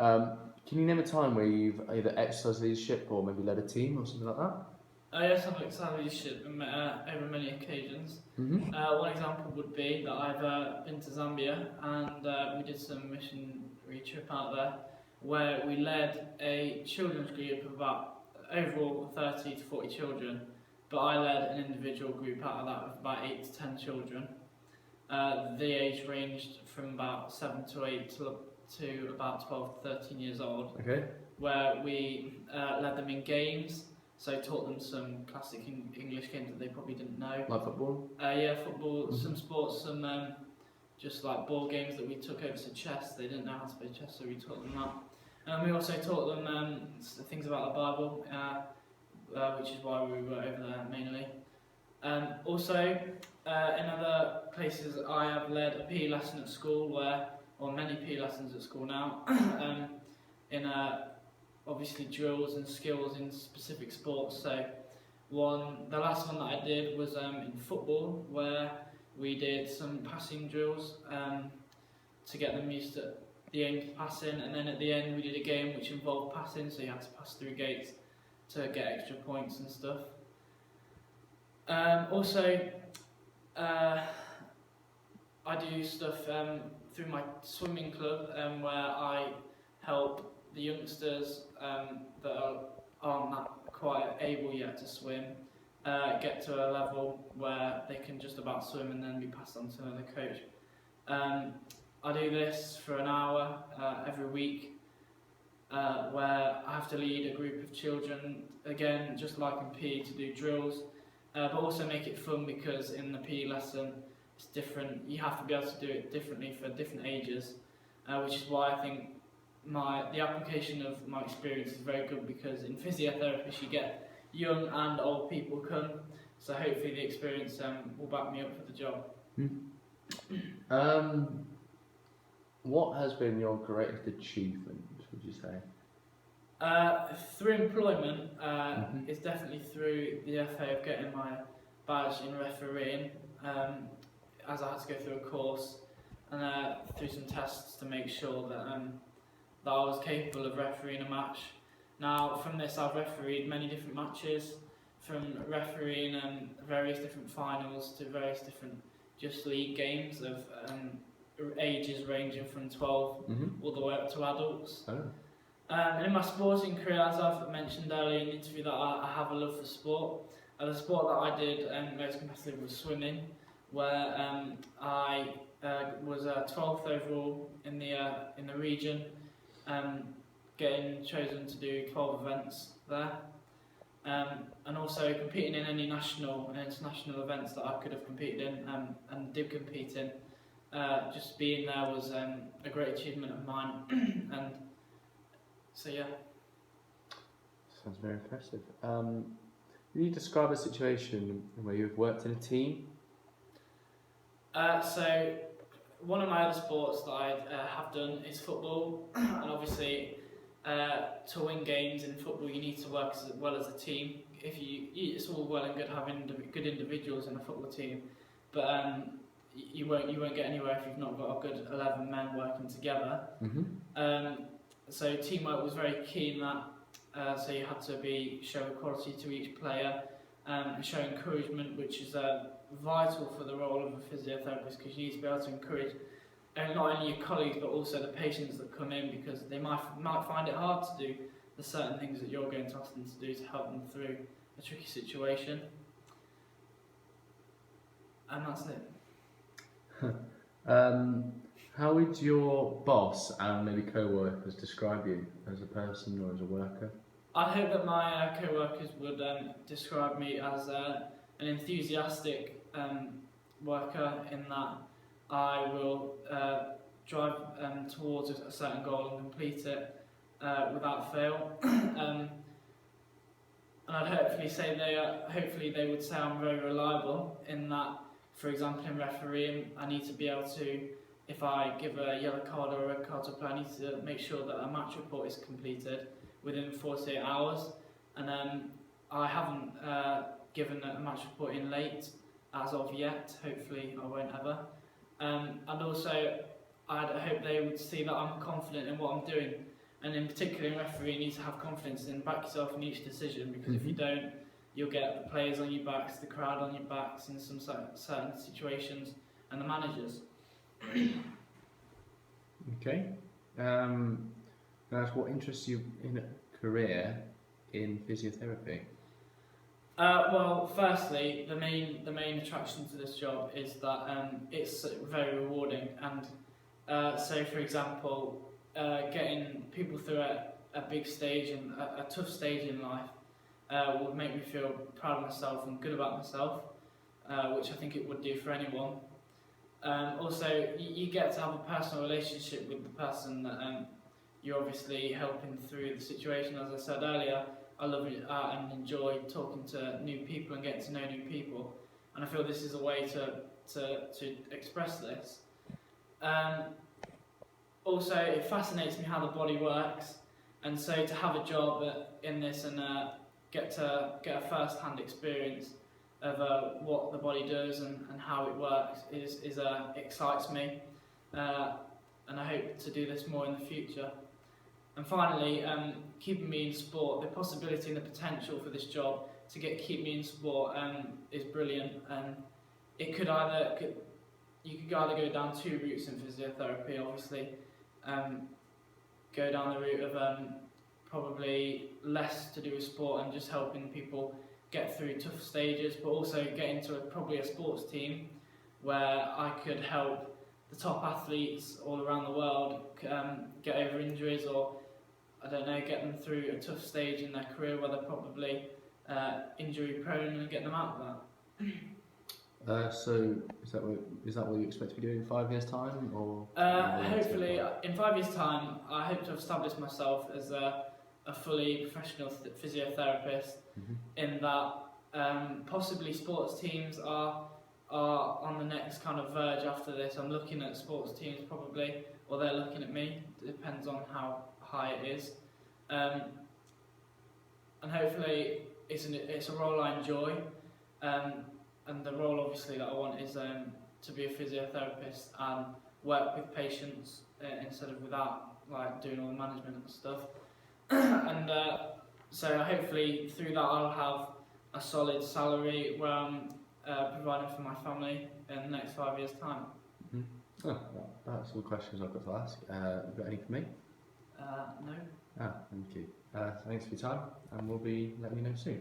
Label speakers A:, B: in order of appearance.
A: Can you name a time where you've either exercised leadership or maybe led a team or something like that?
B: Yes, I've exercised leadership over many occasions.
A: Mm-hmm.
B: One example would be that I've been to Zambia and we did some missionary trip out there where we led a children's group of about overall 30 to 40 children, but I led an individual group out of that of about 8 to 10 children. The age ranged from about 7 to 8 to about 12 to 13 years old,
A: Okay.
B: where we led them in games. So taught them some classic English games that they probably didn't know.
A: Like football?
B: Yeah, football,
A: Mm-hmm.
B: some sports, some just like board games that we took over to chess. They didn't know how to play chess, so we taught them that. And we also taught them things about the Bible, which is why we were over there mainly. Also, in other places, I have led a PE lesson at school, or many PE lessons at school now, in obviously drills and skills in specific sports. So the last one that I did was in football, where we did some passing drills to get them used to the aim to passing, and then at the end we did a game which involved passing, so you had to pass through gates to get extra points and stuff. Also, I do stuff through my swimming club where I help the youngsters that aren't that quite able yet to swim get to a level where they can just about swim and then be passed on to another coach. I do this for an hour every week where I have to lead a group of children, again just like in PE, to do drills, but also make it fun, because in the PE lesson it's different. You have to be able to do it differently for different ages, which is why I think the application of my experience is very good, because in physiotherapy you get young and old people come, so hopefully the experience will back me up for the job.
A: What has been your greatest achievement, would you say?
B: Through employment, it's definitely through the FA of getting my badge in refereeing, as I had to go through a course and through some tests to make sure that I was capable of refereeing a match. Now, from this, I've refereed many different matches, from refereeing various different finals to various different just league games of ages ranging from 12 all the way up to adults.
A: Oh.
B: And in my sporting career, as I've mentioned earlier in the interview, that I have a love for sport. The sport that I did most competitive was swimming, where I was 12th overall in the region, getting chosen to do 12 events there, and also competing in any national and international events that I could have competed in and did compete in. Just being there was a great achievement of mine, and so yeah.
A: Sounds very impressive. Can you describe a situation where you've worked in a team?
B: So one of my other sports that I have done is football, and obviously to win games in football you need to work as well as a team. It's all well and good having good individuals in a football team, but you won't get anywhere if you've not got a good 11 men working together. So teamwork was very key in that. So you had to show equality to each player and show encouragement, which is vital for the role of a physiotherapist, because you need to be able to encourage not only your colleagues but also the patients that come in, because they might find it hard to do the certain things that you're going to ask them to do to help them through a tricky situation. And that's it.
A: How would your boss and maybe co-workers describe you as a person or as a worker?
B: I hope that my co-workers would describe me as an enthusiastic worker, in that I will drive towards a certain goal and complete it without fail. And I'd hopefully they would say I'm very reliable, in that, for example, in refereeing, I need to be able to, if I give a yellow card or a red card to a player, I need to make sure that a match report is completed within 48 hours. And I haven't given a match report in late as of yet. Hopefully I won't ever. And also, I'd hope they would see that I'm confident in what I'm doing. And in particular, in referee, you need to have confidence and back yourself in each decision, because if you don't, you'll get the players on your backs, the crowd on your backs in some certain situations, and the managers.
A: Okay. Can I ask what interests you in a career in physiotherapy?
B: Well, firstly, the main attraction to this job is that it's very rewarding, and so, for example, getting people through a big stage and a tough stage in life would make me feel proud of myself and good about myself, which I think it would do for anyone. Also, you get to have a personal relationship with the person that you're obviously helping through the situation. As I said earlier, I love and enjoy talking to new people and getting to know new people, and I feel this is a way to express this. Also, it fascinates me how the body works, and so to have a job in this and get a first-hand experience of what the body does and how it works excites me, and I hope to do this more in the future. And finally, keeping me in sport, the possibility and the potential for this job to keep me in sport is brilliant. And you could either go down two routes in physiotherapy. Obviously, go down the route of probably less to do with sport and just helping people get through tough stages, but also get into probably a sports team where I could help the top athletes all around the world get over injuries, or I don't know, get them through a tough stage in their career where they're probably injury prone, and get them out of that.
A: So is that what you expect to be doing in 5 years' time, or?
B: Hopefully, in 5 years' time, I hope to have established myself as a fully professional physiotherapist. In that possibly sports teams are on the next kind of verge after this. I'm looking at sports teams probably, or they're looking at me. It depends on how high it is, and hopefully it's a role I enjoy, and the role obviously that I want is to be a physiotherapist and work with patients instead of without like doing all the management and stuff. And so hopefully through that I'll have a solid salary where I'm providing for my family in the next 5 years' time.
A: Oh, that's all the questions I've got to ask. You got any for me?
B: No.
A: Thank you. Thanks for your time, and we'll be letting you know soon.